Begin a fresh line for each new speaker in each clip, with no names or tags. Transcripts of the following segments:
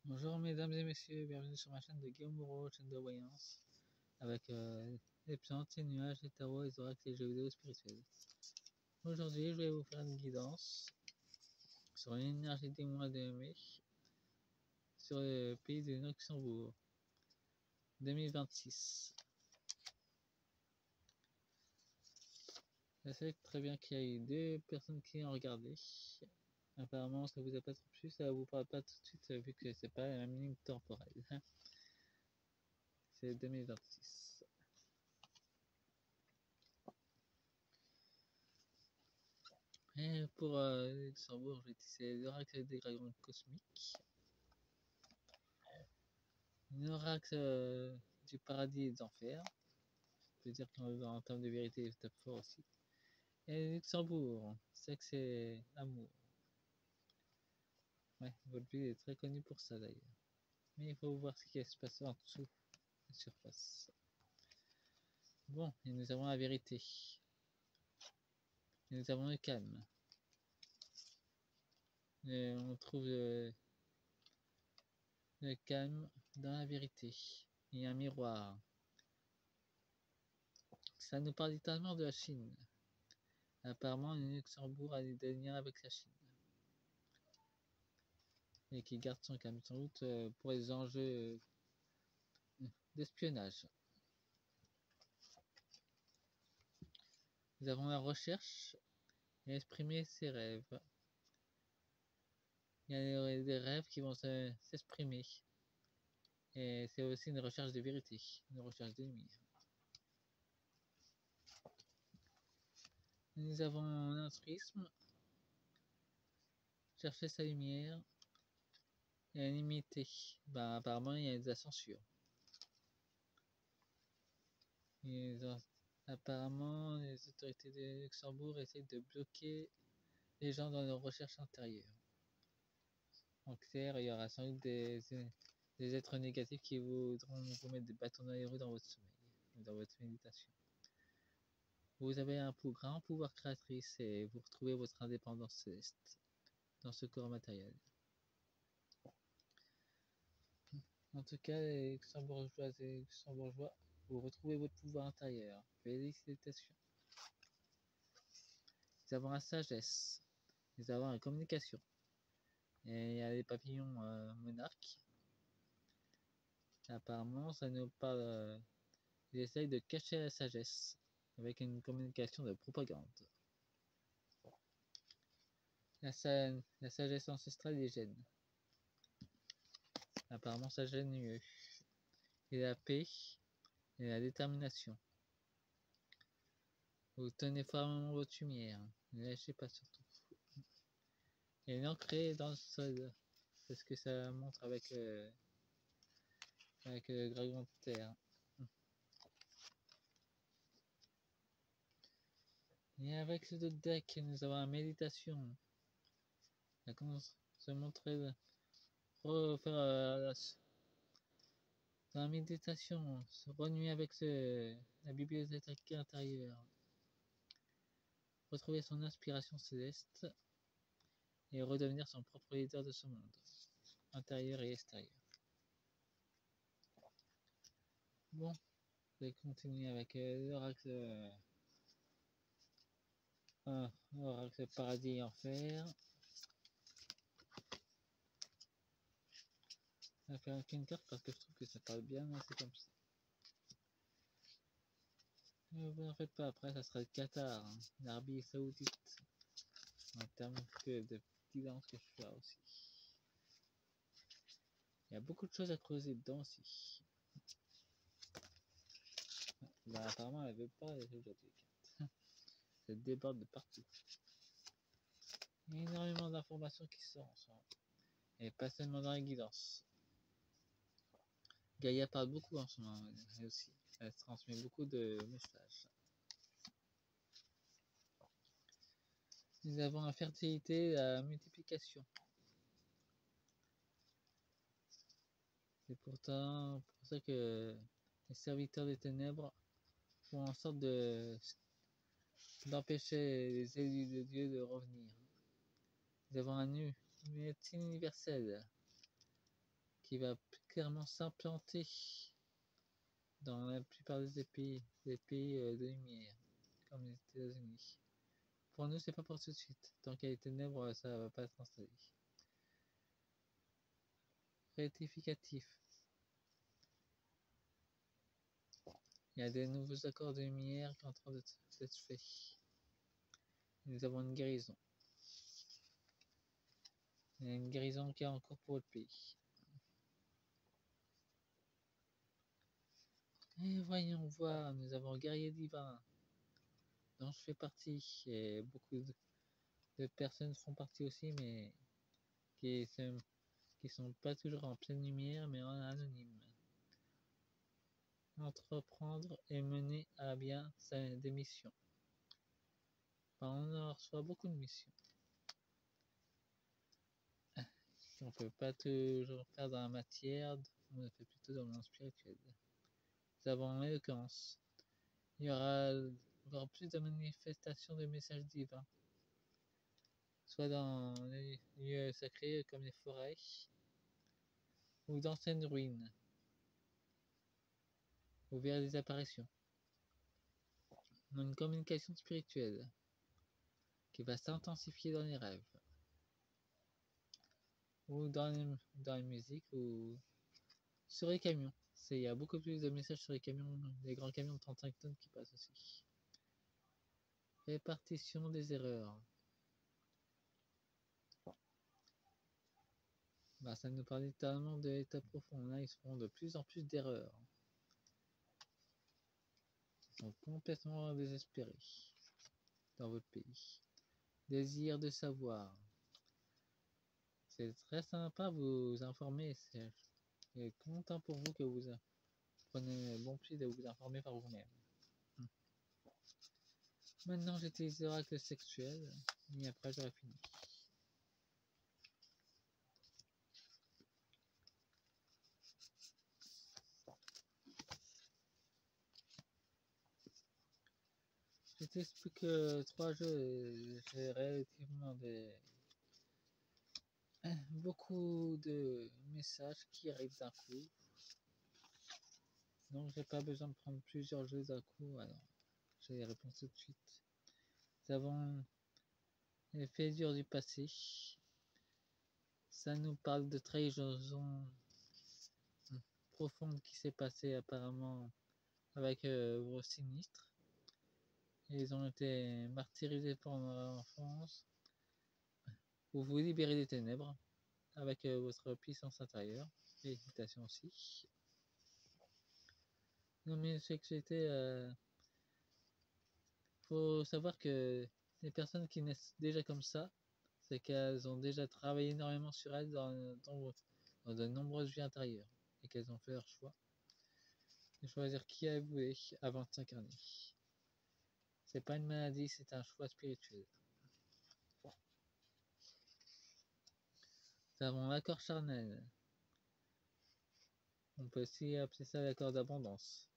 Bonjour mesdames et messieurs, bienvenue sur ma chaîne de Guillaume Moreau, chaîne de voyance, avec les plantes, les nuages, les tarots, les oracles et les jeux vidéo spirituels. Aujourd'hui, je vais vous faire une guidance sur l'énergie des mois de mai sur le pays de Luxembourg 2026. Je sais très bien qu'il y a eu 2 personnes qui ont regardé. Apparemment, ça vous a pas trop plu, ça vous parle pas tout de suite vu que c'est pas la même ligne temporelle. C'est 2026. Et pour Luxembourg, j'ai tissé l'oracle des dragons cosmiques, l'oracle du paradis et des enfers, je veux dire qu'en termes de vérité, il tape fort aussi. Et Luxembourg, sexe et amour. Ouais, votre ville est très connue pour ça d'ailleurs. Mais il faut voir ce qui se passe en dessous de la surface. Bon, et nous avons la vérité. Et nous avons le calme. Et on trouve le calme dans la vérité. Il y a un miroir. Ça nous parle littéralement de la Chine. Apparemment, le Luxembourg a des liens avec la Chine. Et qui garde son calme, sans doute pour les enjeux d'espionnage. Nous avons la recherche et exprimer ses rêves. Il y a des rêves qui vont s'exprimer. Et c'est aussi une recherche de vérité, une recherche de lumière. Nous avons l'altruisme, chercher sa lumière, et la limiter. Ben, apparemment, il y a des censures. Apparemment, les autorités de Luxembourg essayent de bloquer les gens dans leur recherche intérieure. En clair, il y aura sans doute des êtres négatifs qui voudront vous mettre des bâtons dans les roues dans votre sommeil, dans votre méditation. Vous avez un grand pouvoir créatrice et vous retrouvez votre indépendance céleste dans ce corps matériel. En tout cas, les luxembourgeoises et luxembourgeois, vous retrouvez votre pouvoir intérieur. Félicitations. Nous avons la sagesse, nous avons la communication. Et il y a les papillons monarques. Apparemment, ça nous parle. Ils essayent de cacher la sagesse avec une communication de propagande. La sagesse ancestrale des gènes. Apparemment, ça gêne mieux. Et la paix et la détermination. Vous tenez fermement votre lumière. Ne lâchez pas surtout. Et l'ancrer dans le sol. C'est ce que ça montre avec le dragon de terre. Et avec ce deck, nous avons la méditation. Ça commence à se montrer, refaire dans la méditation, se renouer avec la bibliothèque intérieure, retrouver son inspiration céleste et redevenir son propre leader de ce monde, intérieur et extérieur. Bon, je vais continuer avec l'oracle paradis et enfer. Je vais faire qu'une carte parce que je trouve que ça parle bien, mais c'est comme ça. Ne vous en faites pas, après ça sera le Qatar, hein, l'Arabie Saoudite, en termes de guidance que je fais aussi. Il y a beaucoup de choses à creuser dedans aussi. Bah, apparemment elle veut pas les aujourd'hui. Ça déborde de partout. Il y a énormément d'informations qui sortent en ce moment. Et pas seulement dans la guidance. Gaïa parle beaucoup en ce moment, elle aussi. Elle transmet beaucoup de messages. Nous avons la fertilité et la multiplication. C'est pourtant pour ça que les serviteurs des ténèbres font en sorte d'empêcher les élus de Dieu de revenir. Nous avons une médecine universelle qui va clairement s'implanter dans la plupart des pays de lumière, comme les États-Unis. Pour nous, c'est pas pour tout de suite. Tant qu'il y a les ténèbres, ça va pas être installé. Rectificatif. Il y a des nouveaux accords de lumière qui sont en train d'être faits. Nous avons une guérison. Il y a une guérison qui est en cours pour le pays. Et voyons voir, nous avons guerrier divin, dont je fais partie, et beaucoup de personnes font partie aussi, mais qui sont pas toujours en pleine lumière, mais en anonyme. Entreprendre et mener à bien des missions. On reçoit beaucoup de missions. On ne peut pas toujours faire dans la matière, on le fait plutôt dans le monde spirituel. Nous avons l'éloquence. Il y aura encore plus de manifestations de messages divins, soit dans les lieux sacrés comme les forêts ou d'anciennes ruines. Vous verrez des apparitions. Une communication spirituelle qui va s'intensifier dans les rêves ou dans les musiques ou sur les camions. Il y a beaucoup plus de messages sur les camions, les grands camions de 35 tonnes qui passent aussi. Répartition des erreurs. Ça nous parle littéralement de l'état profond. Là, ils se font de plus en plus d'erreurs. Ils sont complètement désespérés dans votre pays. Désir de savoir. C'est très sympa vous informer. C'est content pour vous que vous prenez bon plaisir de vous informer par vous-même. Maintenant, j'utilise l'oracle sexuel et après j'aurai fini. Je t'explique 3 jeux. J'ai relativement beaucoup de messages qui arrivent d'un coup. Donc j'ai pas besoin de prendre plusieurs jeux d'un coup. Alors, j'ai les réponses tout de suite. Nous avons les faits durs du passé. Ça nous parle de trahison profonde qui s'est passée apparemment avec vos sinistres. Ils ont été martyrisés pendant leur enfance. Vous vous libérez des ténèbres avec votre puissance intérieure. Félicitations aussi. L'homosexualité, faut savoir que les personnes qui naissent déjà comme ça, c'est qu'elles ont déjà travaillé énormément sur elles dans de nombreuses vies intérieures et qu'elles ont fait leur choix de choisir qui elles voulaient avant de s'incarner. C'est pas une maladie, c'est un choix spirituel. Nous avons l'accord charnel. On peut aussi appeler ça l'accord d'abondance.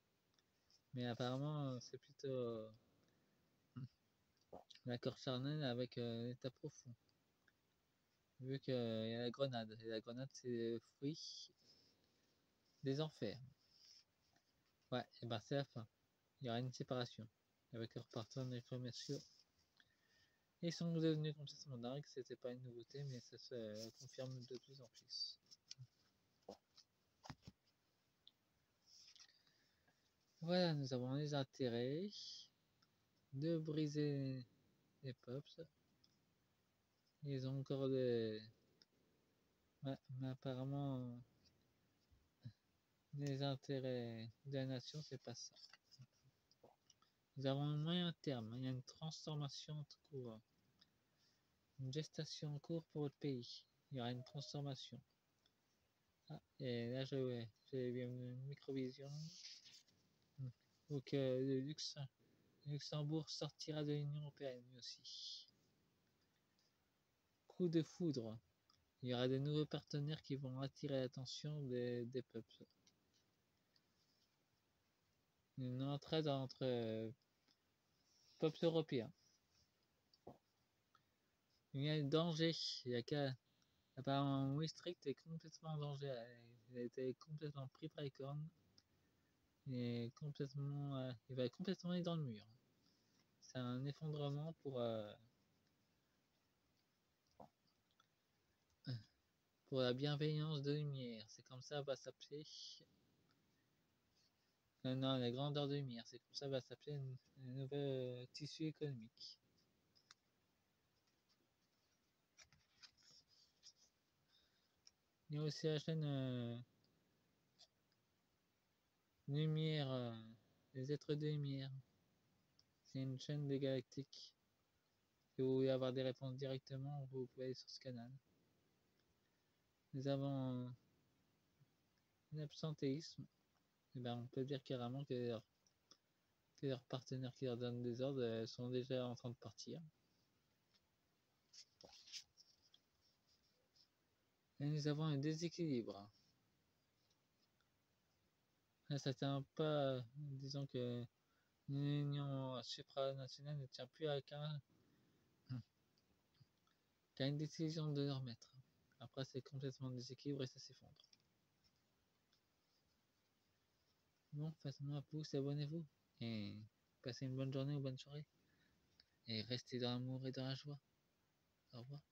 Mais apparemment, c'est plutôt l'accord charnel avec l'état profond. Vu qu'il y a la grenade. Et la grenade, c'est le fruit des enfers. Ouais, et ben c'est la fin. Il y aura une séparation avec leurs partenaires commerciaux. Ils sont devenus complètement dingues. C'était pas une nouveauté, mais ça se confirme de plus en plus. Voilà, nous avons les intérêts de briser les peuples. Ils ont encore des... Ouais, mais apparemment, les intérêts de la nation, c'est pas ça. Nous avons un moyen terme, il y a une transformation en cours. Une gestation en cours pour votre pays. Il y aura une transformation. Ah, et là, j'ai bien une microvision. Donc, le Luxembourg sortira de l'Union européenne aussi. Coup de foudre. Il y aura de nouveaux partenaires qui vont attirer l'attention des peuples. Une entraide entre peuples européens. Il y a un danger. Il y a qu'à Apparemment, Wistrict est complètement en danger. Il a été complètement pris par les cornes. Il va complètement aller dans le mur. C'est un effondrement pour la bienveillance de lumière. C'est comme ça va s'appeler. Non, la grandeur de lumière. C'est comme ça va s'appeler un nouvel tissu économique. Il y a aussi la chaîne lumière, les êtres de lumière. C'est une chaîne des galactiques. Si vous voulez avoir des réponses directement, vous pouvez aller sur ce canal. Nous avons l'absentéisme. Et ben, on peut dire carrément que leurs partenaires qui leur donnent des ordres sont déjà en train de partir. Et nous avons un déséquilibre. Là, ça tient pas, disons que l'union supranationale ne tient plus qu'à une décision de leur maître. Après, c'est complètement déséquilibré et ça s'effondre. Bon, faites-moi un pouce, abonnez-vous. Et passez une bonne journée ou bonne soirée. Et restez dans l'amour et dans la joie. Au revoir.